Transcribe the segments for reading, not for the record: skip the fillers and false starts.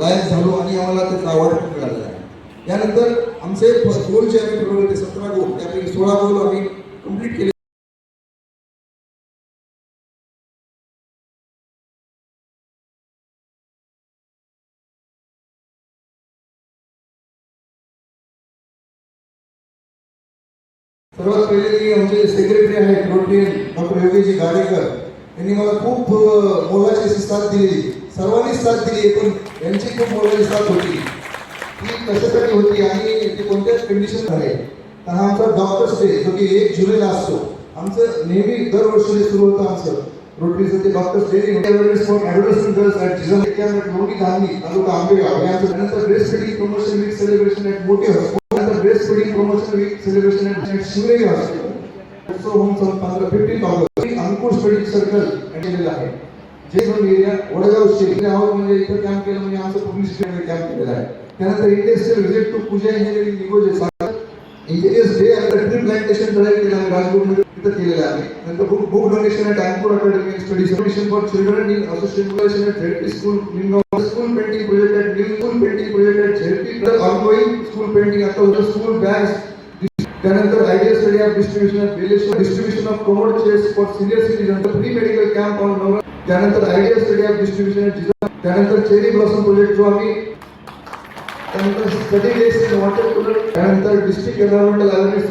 लायक झालो आणि आम्हाला त्याचा अवॉर्ड मिळालेला आहे. यानंतर आमचे गोल जे आम्ही ठरवले ते 17 गोल, त्यापैकी 16 गोल आम्ही कंप्लीट केले. सर्वात पहिले आमचे सेक्रेटरी आहेत रोटरीयन डॉक्टर योगेश गाडेकर यांनी मला खूप मोलाची साथ दिली. सर्वांनी साथ दिली, पण यांची खूप मोलाची साथ होती. ती कशासाठी होती आणि ती कोणत्याच कंडिशन आहे. तर हा आमचा डॉक्टर्स डे जो की 1 जुलैला असतो. आमचं नेहमी दरवर्षी सुरू होतं आमचं रोटरीचं ते doctors day. Awareness for adolescent girls at Jijau camp Mothi Dhamani taluka Ambegaon. यानंतर नंतर breast feeding promotion week celebration at Mothi hospital. Breast feeding promotion week celebration at Shivneri hospital. So home 15 August Ankush feeding circle केलेलं आहे. जे दोन एरिया वडगाव शहर आहोत म्हणजे इथं कॅम्प केलं म्हणजे आमचं पब्लिसिटी कॅम्प केलेला आहे. त्यानंतर industrial visit to Pooja engineering Nigoje engineers day आणि ट्री प्लांटेशन ड्राईव्ह केला राजगुरुमध्ये तिथं केलेलं आहे. नंतर book donation at Ankur academy study solution for children in association at ZP school Lingaon. School painting project at new school painting project at ZP ongoing school painting आता होतं school bags. त्यानंतर idea study of distribution of commode चेस for senior citizen. Free medical camp on नवरा. त्यानंतर idea study of distribution at Jija. त्यानंतर cherry blossom project जो आम्ही त्यानंतर study days in water cooler. त्यानंतर district environmental awareness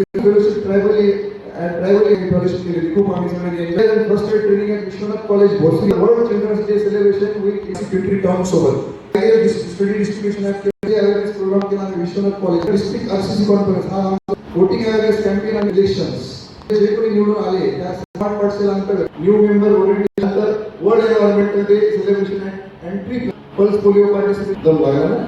tribally fellowship केली. खूप आम्ही सगळे enjoy. First aid training at Vishwanath college Bhosari. World children's day celebration with executive town सोबत. Idea study distribution at awareness program केला Vishwanath college. District RCC conference हा voting awareness campaign आणि elections जे कोणी निवडून आले त्या स्मार्ट पार्सल अंतर्गत न्यू मेंबर ओरिएंटेशन नंतर world environmental day celebration entry pulse polio participate दम लागला ना.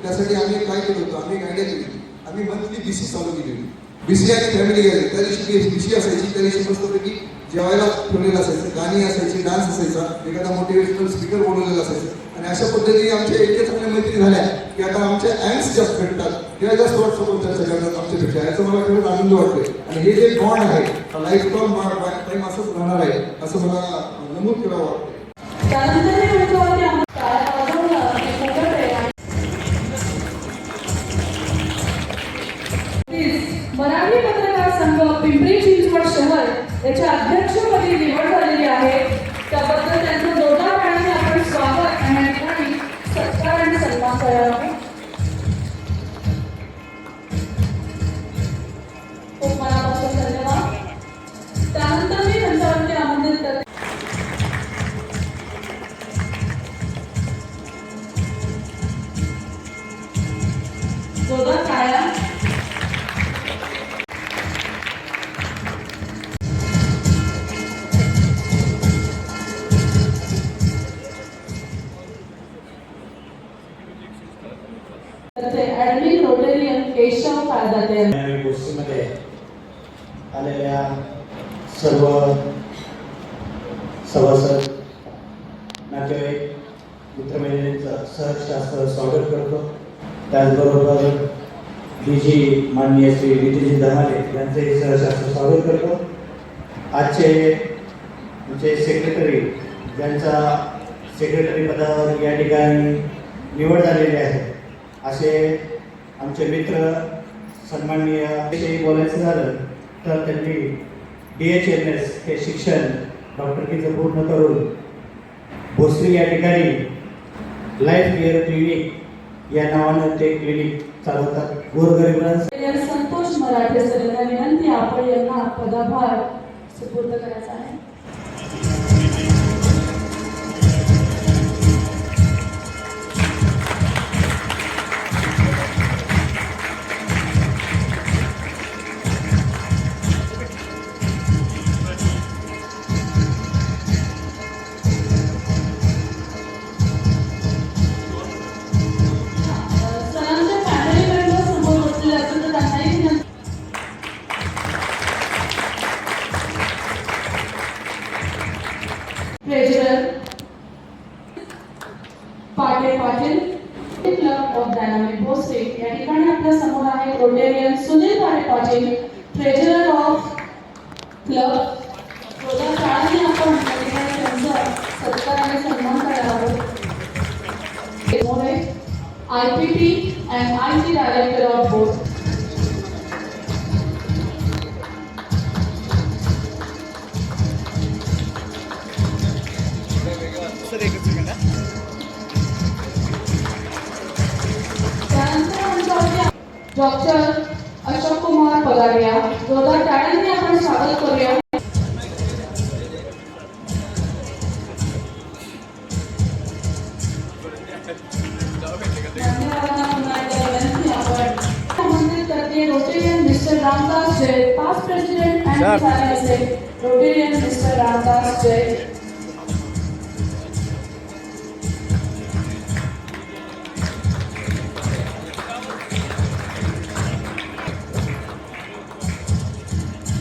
त्यासाठी आम्ही काय केलं होतं, आम्ही आयडिया केली. आम्ही मंथली बीसी चालू केली. बीसी आणि फॅमिली गॅदरिंग. त्या दिवशी बीसी असायची, त्या दिवशी मस्तपैकी जेवायला ठेवलेलं असायचं, गाणी असायची, डान्स असायचा, एखादा मोटिवेशनल स्पीकर बोलवलेला असायचं. आणि अशा पद्धतीने आमच्या इतक्या चांगल्या मैत्री झाल्या की आता आमच्या ॲड्स जास्त भेटतात, तेव्हा जास्त व्हॉट्सअपवर चर्चा करतात आमच्यापेक्षा. याचा मला खरंच आनंद वाटतोय. आणि हे जे बॉन्ड आहे लाईफ टाईम असंच राहणार आहे असं मला नमूद करावं वाटतं. मराठी पत्रकार संघ पिंपरी चिंचवड शहर याच्या अध्यक्षपदी निवड झालेली आहे. त्याबद्दल त्यांचं जोरदार टाळ्यांनी आपण स्वागत आणि सत्कार आणि सन्मान करावा. खूप मनापासून धन्यवाद. त्यानंतर मी त्यांच्यावरती आमंत्रित करते. जोरदार टाळ्या. Admin rotarian Keshav Pardate. गोष्टीमध्ये आलेल्या सर्व सभासद नातेवाईक मित्रमंडळींचं सहर्ष स्वागत करतो. त्याचबरोबर डीजी माननीय श्री नितीनजी धमाले यांचंही सहर्ष स्वागत करतो. आजचे आमचे सेक्रेटरी ज्यांचा सेक्रेटरी पदावर या ठिकाणी निवड झालेली आहे असे आमचे मित्र सन्माननीय विषयी बोलायचं झालं तर त्यांनी DHMS हे शिक्षण डॉक्टरकीचं पूर्ण करून भोसरी या ठिकाणी लाईफ केअर क्लिनिक या नावानं ते क्लिनिक चालवतात. गोरगरिबांसाठी संतोष मराठे सरांना विनंती आपण यांना पदभार सुपूर्द करायचा आहे. Treasurer Patil club of dynamic Bhosari या ठिकाणी आपल्या समोर आहे Rotarian Sunil Patil, treasurer of club जोरदार टाळ्यांनी आपण या ठिकाणी त्यांचा सत्कार आणि सन्मान करणार आहोत. More, IPT and IT Director of both. त्यानंतर आमच्यावरती डॉक्टर अशोक कुमार पगारिया, जोरदार टाळ्यांनी आपण स्वागत करूया. धन्यवादांना पुन्हा एकदा विनंती आपण आमंत्रित करते rotarian mister Ramdas Jay, past president and झाले rotarian mister Ramdas Jay.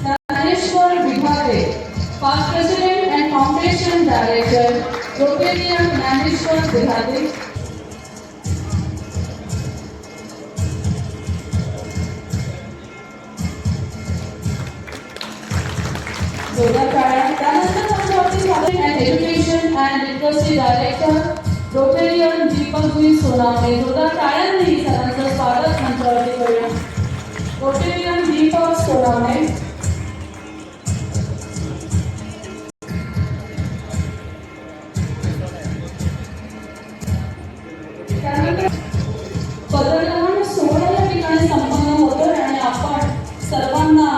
Dnyaneshwar Vibhage, past president and foundation director rotarian Dnyaneshwar Vibhage. जोरदार टाळ्या. त्यानंतर आमच्यावरती and education and literacy director rotarian दीपकजी सोनावणे, जोरदार टाळ्यांनी सरांचं स्वागत मंचावरती करूया. रोटेरियन दीपक सोनावणे. त्यानंतर पदग्रहण सोहळा या ठिकाणी संपन्न होतो आणि आपण सर्वांना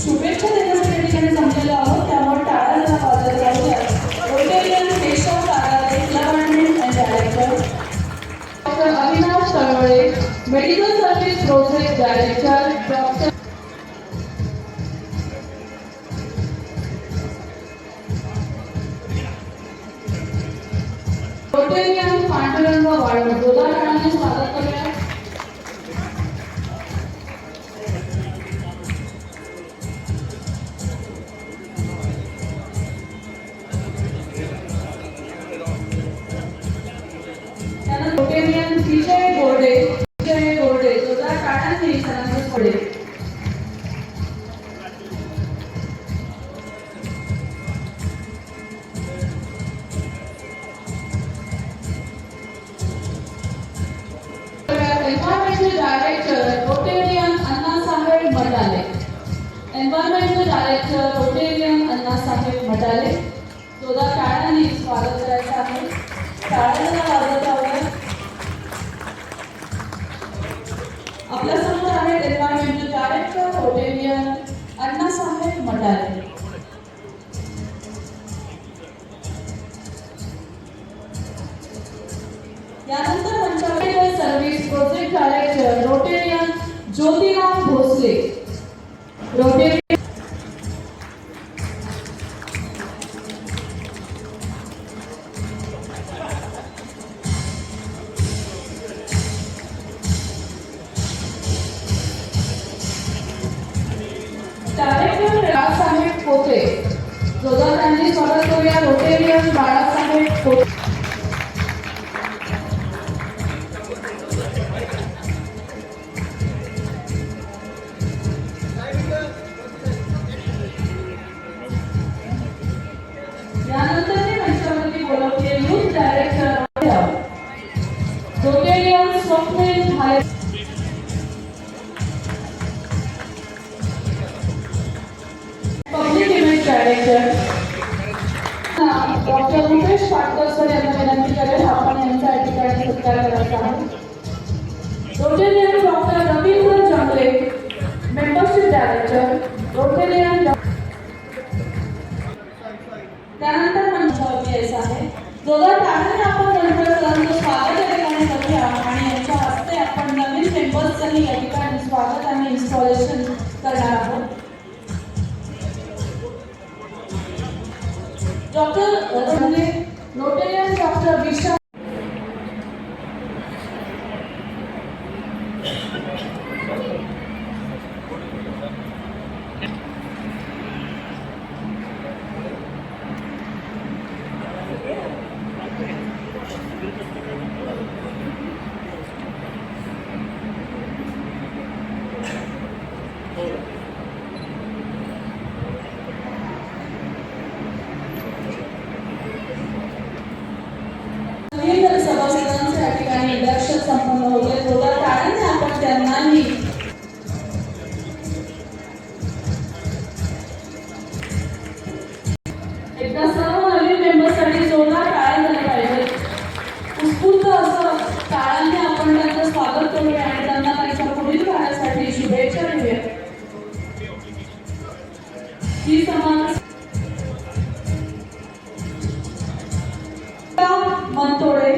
शुभेच्छा देण्यासाठी या ठिकाणी जमलेलो आहोत. त्यामुळे टाळ्या वाजत राहूया. Rotarian Keshav Karade, club and director. Doctor Avinash Talwale, medical service project director. Doctor rotarian Pandurang Walu, जोरदार टाळ्यांनी स्वागत करूया. त्यानंतर रोटेरियन विजय गोरडे, जोरदार टाळ्यांनी सरांचे स्वागत. Environmental director Rotarian Annasaheb Matale. Environmental director Rotarian Annasaheb Matale, जोरदार टाळ्यांनी स्वागत करायचं आहे. टाळ्यांना वाजत राहूया. आपल्या समोर आहेत environmental director Rotarian Annasaheb Matale. यानंतर मंचावर service project director Rotarian Jyotiram Bhosale. Rotarian director Balasaheb Pote, जोरदार त्यांनी स्वागत करूया. रोटेरियन बाळासाहेब पोते. यानंतर ते मंचावरती बोलवते youth director rotarian Swapnil Bhale. Public image director doctor Rupesh Patkar sir यांना विनंती करेल आपण यांचा या ठिकाणी सत्कार करायचा आहे. रोटेरियन डॉक्टर रवींद्र जंगले, मेंबरशिप डायरेक्टर रोटेरियन. त्यानंतर मंचावरती यायचं आहे. जोरदार टाळ्यांनी आपण गणपती सरांचं स्वागत या ठिकाणी करूया आणि यांच्या हस्ते आपण नवीन मेंबर्सचं या ठिकाणी स्वागत आणि इन्स्टॉलेशन करणार आहोत. Doctor rotarian doctor Vishal. स्त्री समाज Mantode,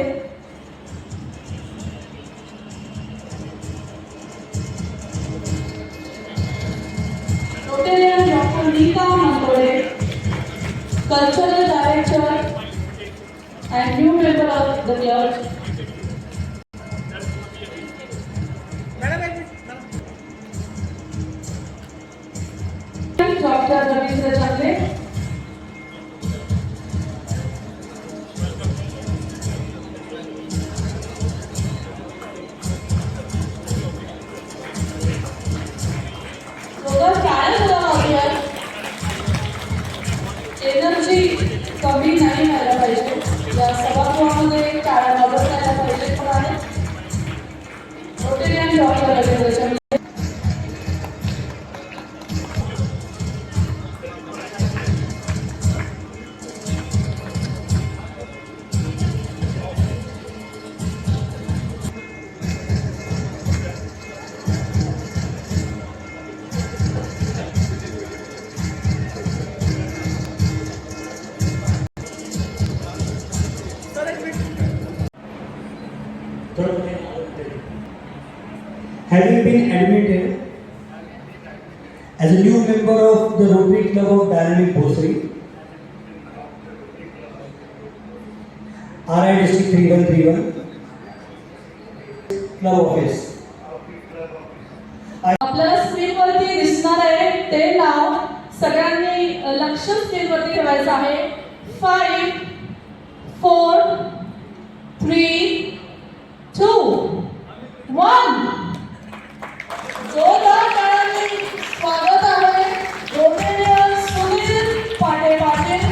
rotarian doctor Neeta Mantode, cultural director and new member of the clergy. Dr. Ravindra Chande, energy कमी नाही व्हायला पाहिजे, या सभागृहामध्ये टाळ्या वाजत राहायला पाहिजे. पण आहे Rotarian doctor Ravindra Chandra, Having been admitted as a new member of the Rotary Club of Dynamic Bhosri, RI District 3131, Club Office. आपल्याला स्क्रीनवरती दिसणार आहे ते नाव सगळ्यांनी लक्ष स्क्रीनवरती ठेवायचं आहे. 5 4 3 2 1. जोरदार टाळ्यांनी स्वागत आहे रोटेरियन सुनील पाटील.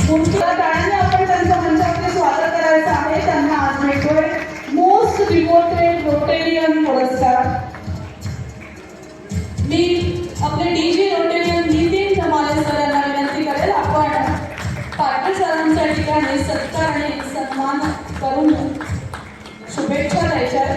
तुमच्या टाळ्यांनी आपण त्यांचं मंचावरती स्वागत करायचं आहे. त्यांना आज मिळतोय मोस्ट डिवोटेड रोटेरियन पुरस्कार. मी आपले डीजी रोटेरियन नितीन धमाले सर यांना विनंती करेल आपण पाटील सरांच्या ठिकाणी सत्कार आणि सन्मान करून शुभेच्छा द्यायच्या.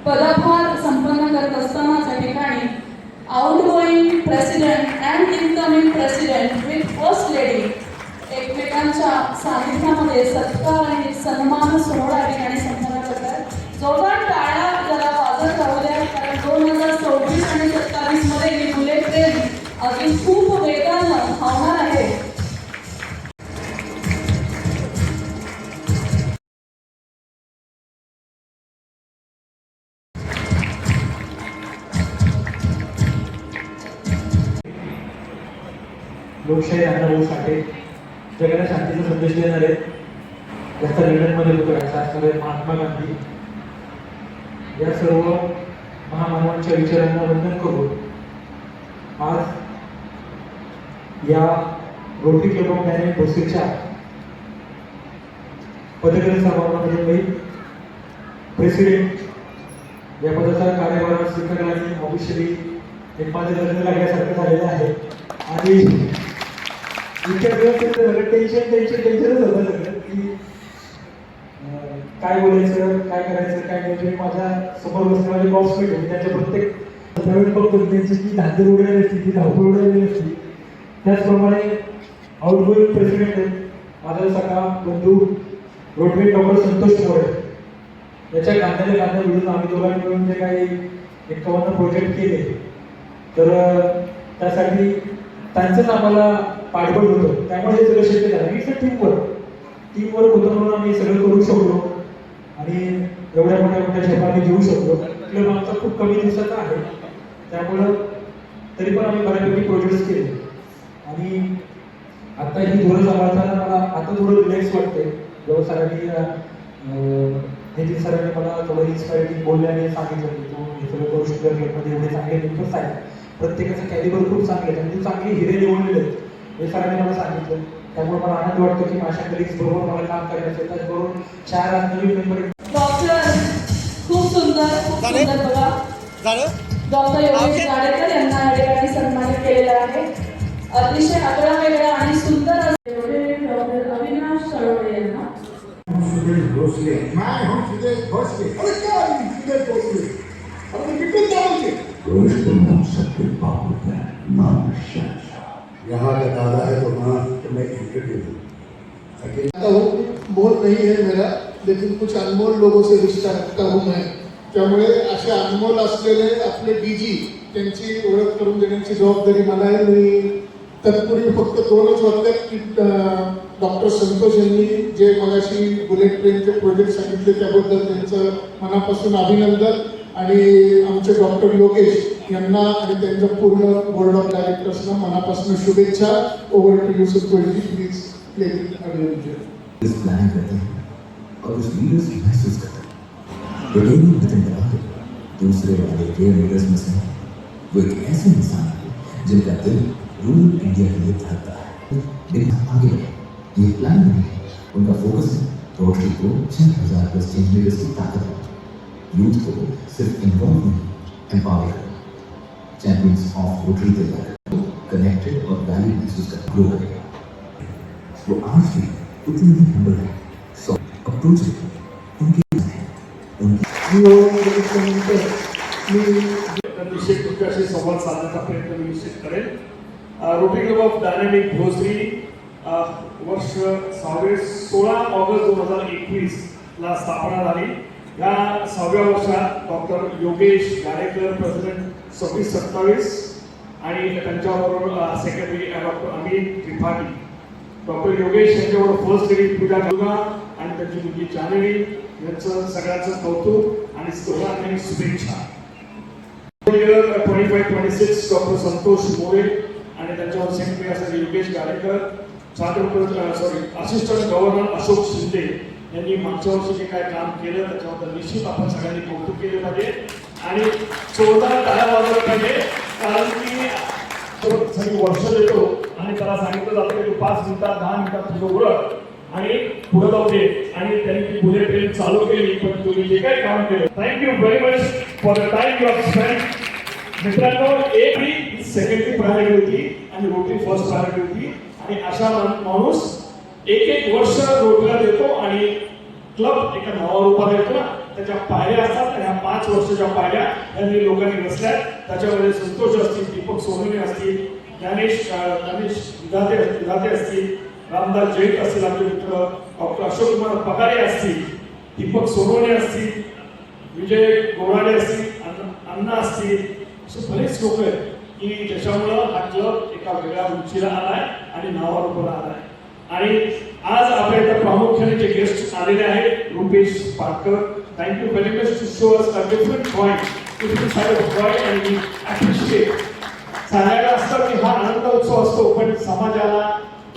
पदभार संपन्न करत असताना त्या ठिकाणी outgoing president and incoming president with first lady एकमेकांच्या सानिध्यामध्ये सत्कार आणि सन्मान सोहळा या ठिकाणी संपन्न करतात. जोरदार टाळ्या जरा वाजत राहू द्या, कारण 2024 आणि 27 मध्ये ही बुलेट ट्रेन अजून खूप वेगानं धावणार आहे. लोकशाही अण्णाभाऊ साठे जगाला शांतीचा संदेश देणारे, ज्याचा लंडनमध्ये होतो असणारे महात्मा गांधी या सर्व महामानवांच्या विचारांना वंदन करून आज या रोटरी क्लब ऑफ डायनेमिक भोसरीच्या पदग्रहण समारंभामध्ये मी प्रेसिडेंट या पदाचा कार्यभार स्वीकारला आणि ऑफिशियली एक माझं लग्न लागल्यासारखं झालेलं आहे. आणि इतक्या दिवस टेन्शनच होतं सगळं की काय बोलायचं, काय करायचं, काय नाही. माझ्या समोर बसले माझे बॉक्समेट होते, त्यांच्या प्रत्येक प्रवीण बघतो त्यांची जी धांदल उडालेली असते, ती धावपळ उडालेली असते. त्याचप्रमाणे आउटगोईंग प्रेसिडेंट आहेत माझा सगळा बंधू रोटरी डॉक्टर संतोष मोरे. याच्या कांद्याला कांदा मिळून आम्ही दोघांनी मिळून जे काही 51 प्रोजेक्ट केले, तर त्यासाठी त्यांचंच आम्हाला पाठबळ होतं. त्यामुळे हे सगळं शक्य झालं. इट्स अ टीमवर्क होतं म्हणून आम्ही सगळं करू शकलो आणि एवढ्या मोठ्या झेपा आम्ही घेऊ शकलो. क्लब आमचा खूप कमी दिवसाचा आहे, त्यामुळं तरी पण आम्ही बऱ्यापैकी प्रोजेक्ट्स केले. आणि आता ही धोरण सांभाळताना मला आता थोडं रिलॅक्स वाटतंय. जेव्हा सरांनी नितीन सरांनी मला थोडं इन्स्पायरिंग बोलल्याने सांगितलं की तू हे सगळं करू शकतो, क्लबमध्ये एवढे चांगले मेंबर्स आहेत, प्रत्येकाचा कॅलिबर खूप चांगले आहेत आणि तू चांगले हिरे निवडलेले आहेत हे सरांनी मला सांगितलं. त्यामुळे मला आनंद वाटतो की माझ्या कलिग्स बरोबर मला काम करायचं. त्याचबरोबर 4 नवीन मेंबर. डॉक्टर खूप सुंदर बघा डॉक्टर योगेश गाडेकर यांना या ठिकाणी सन्मानित केलेला आहे. अतिशय आगळा वेगळा आणि सुंदर असे डॉक्टर अविनाश तळवडे यांना सुदेश भोसले मैं हूँ सुदेश भोसले अरे क्या है सुदेश भोसले अरे कितने चावल सबके बाबू का नाम शाह यहाँ का दादा है तो माँ तो मैं इंटरव्यू दूँ आता हूँ मोल नहीं है मेरा लेकिन कुछ अनमोल लोगों से रिश्ता रखता हूँ मैं त्यामुळे असे अनमोल असलेले आपले डीजी त्यांची ओळख करून देण्याची जबाबदारी मला आहे. मी तत्पूर्वी फक्त 2च वाक्यात की डॉक्टर संतोष यांनी जे मगाशी बुलेट ट्रेनचे प्रोजेक्ट सांगितले त्याबद्दल त्यांचं मनापासून अभिनंदन आणि आमचे डॉक्टर योगेश यांना आणि त्यांच्या पूर्ण बोर्ड ऑफ डायरेक्टर्सना मनापासून शुभेच्छा. Over to you Santoshji, please play it. इस प्लान करते हैं और उस लीडर्स की महसूस करते हैं रोटेनिंग विद इन दूसरे वाले प्लेयर लीडर्स में से वो एक ऐसे इंसान है जिनका दिल रूरल इंडिया के लिए धड़कता है. लेकिन आगे बढ़े ये प्लान नहीं है, उनका फोकस है रोटरी को 6000 प्लस चेंज लीडर्स की ताकत है. यूथ को सिर्फ इन्वॉल्व नहीं एम्पावर करना. चैंपियंस ऑफ रोटरी तैयार कनेक्टेड और वैल्यू महसूस कर ग्रो करेगा. वो आज भी उतनी ही हम्बल है. सो अप्रोच उनके निश्चित तुमच्याशी संवाद साधण्याचा प्रयत्न मी निश्चित करेन. Rotary club of dynamic Bhosari वर्ष 16 ऑगस्ट 2021 ला स्थापना झाली. या 6व्या वर्षात डॉक्टर योगेश गाडेकर प्रेसिडेंट 26-27 आणि त्यांच्याबरोबर secretary doctor Amit Tripathi, doctor Yogesh यांच्याबरोबर फर्स्ट लेडी पूजा गंगा आणि त्यांची मुलगी जानवी यांचं सगळ्यांचं कौतुक आणि सर्वांनी शुभेच्छा. 25-26 डॉक्टर संतोष मोरे आणि त्यांच्यावर सेक्रेटरी असणारे योगेश गाडेकर, असिस्टंट गव्हर्नर अशोक शिंदे यांनी मागच्या वर्षी जे काय काम केलं त्याच्याबद्दल निश्चित आपण सगळ्यांनी कौतुक केले पाहिजे आणि जोरदार टाळ्या वाजवल्या पाहिजे. कारण की सगळी वर्ष देतो आणि त्याला सांगितलं जातं की 5 मिनिटात 10 मिनिटात तुझं उरक आणि पुढे जाऊ दे आणि त्यांनी ती बुलेट ट्रेन चालू केली. पण तुम्ही जे काही काम केलं, thank you very much for the time you have spend. मित्रांनो, एक ही सेकंडरी प्रायोरिटी होती आणि रोटरी फर्स्ट प्रायोरिटी होती आणि अशा माणूस एक वर्ष रोटरीला देतो आणि क्लब एका नवा रूपाला येतो ना, त्याच्या पायऱ्या असतात आणि ह्या 5 वर्षाच्या पायऱ्या यांनी लोकांनी बसल्या. त्याच्यामध्ये संतोष असतील, दीपक सोनवणे असतील, ज्ञानेश विधाते असतील, रामदास जैन असतील, आमचे मित्र डॉक्टर अशोक कुमार पगारे असतील, दीपक सोनवणे असतील, विजय गोराडे असतील, अण्णा असतील, असे बरेच लोक आहेत की ज्याच्यामुळं हा क्लब एका वेगळ्या उंचीला आलाय आणि नावारूपाला आलाय. आणि आज आपल्या इथं प्रामुख्याने जे गेस्ट आलेले आहेत, Rupesh Patkar, thank you very much to show us a different point, different side of joy and we appreciate. सांगायला असतं की हा आनंद उत्सव असतो, पण समाजाला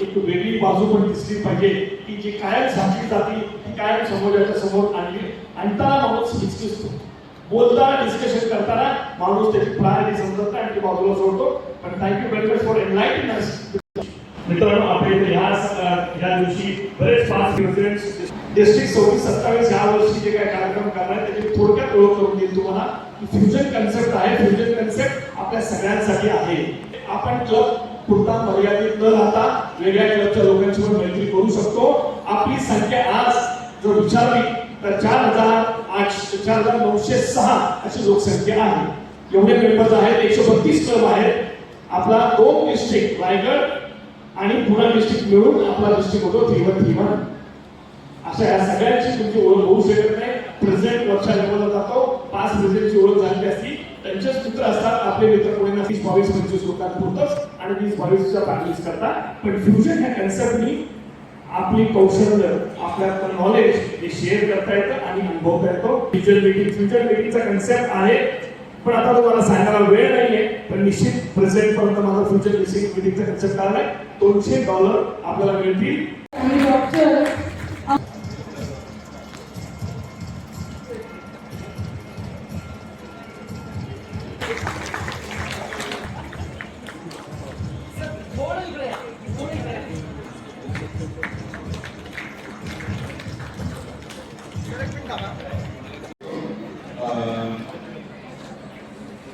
एक वेगळी बाजू पण दिसली पाहिजे की जी कायम झाकली जाते ती कायम समाजाच्या समोर आणताना माणूस हिचकिचतो. बोलताना डिस्कशन करताना माणूस त्याची प्रायोरिटी समजत नाही आणि ती बाजूला सोडतो. पण thank you very much for enlightening अस. मित्रांनो, आपल्या इथे या दिवशी बरेच 5 प्रेसिडेंट्स डिस्ट्रिक्ट 26-27 या वर्षी जे काय कार्यक्रम करणार त्याची थोडक्यात ओळख करून देईल तुम्हाला. फ्युजन कन्सेप्ट आहे. फ्युजन कन्सेप्ट आपल्या सगळ्यांसाठी आहे. आपण क्लब पुरता मर्यादित न राहता वेगळ्या क्लबच्या लोकांची पण मैत्री करू शकतो. आपली संख्या आज जर विचारली तर 4,906 अशी लोकसंख्या आहे. एवढे मेंबर्स आहेत. 132 क्लब आहेत. आपला 2 डिस्ट्रिक्ट रायगड आणि पुणे डिस्ट्रिक्ट मिळून आपला डिस्ट्रिक्ट होतो 3-1-3-1. अशा या सगळ्यांची तुमची ओळख होऊ शकत नाही. प्रेसिडेंट वर्षा लेवलला जातो, 5 प्रेसिडेंटची ओळख झाली असती. त्यांचेच मित्र असतात. आपले मित्र कोणी ना 20-22-25 लोकांपुरतच आणि 20-22च्या फॅमिलीज करतात. पण फ्युजन ह्या कन्सेप्टनी आपली कौशल्य, आपल्या नॉलेज हे शेअर करता येतं आणि अनुभवता येतो. फ्युजन मीटिंगचा कन्सेप्ट आहे, पण आता तुम्हाला सांगायला वेळ नाहीये. पण निश्चित प्रेसिडेंट पर्यंत माझा फ्युजन मीटिंगचा कन्सेप्ट काढलाय. $200 आपल्याला मिळतील. आणि doctor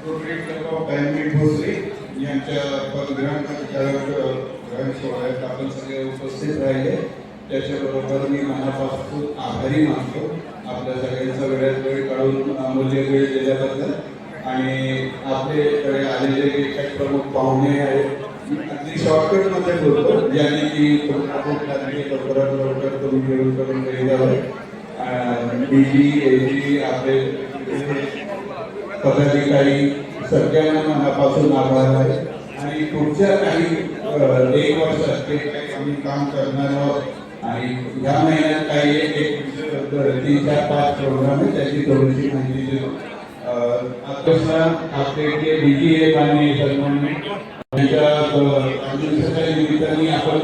rotary club of dynamic Bhosari यांच्या पदग्रहण सगळ्या सोहळ्यात आपण सगळे उपस्थित राहिले त्याच्याबरोबर मी मनापासून आभारी मानतो आपल्या सगळ्यांचा वेळात वेळ काढून अमूल्य वेळ दिल्याबद्दल. आणि आपल्याकडे आलेले जे काही प्रमुख पाहुणे आहेत अगदी शॉर्टकटमध्ये बोलतो ज्यांनी की लवकरात लवकर करून घेऊन करून द्यावं. DG AG आपले पदाधिकारी सगळ्यांना मनापासून आभार आहे. आणि पुढच्या काही 1 वर्षात ते काही आम्ही काम करणार आहोत आणि ह्या महिन्यात काही एक 3-4-5 प्रोग्राम आहे त्याची थोडीशी माहिती देतो. आता आपले जे DG आणि सन्माननीय त्यांच्या निमित्ताने आपण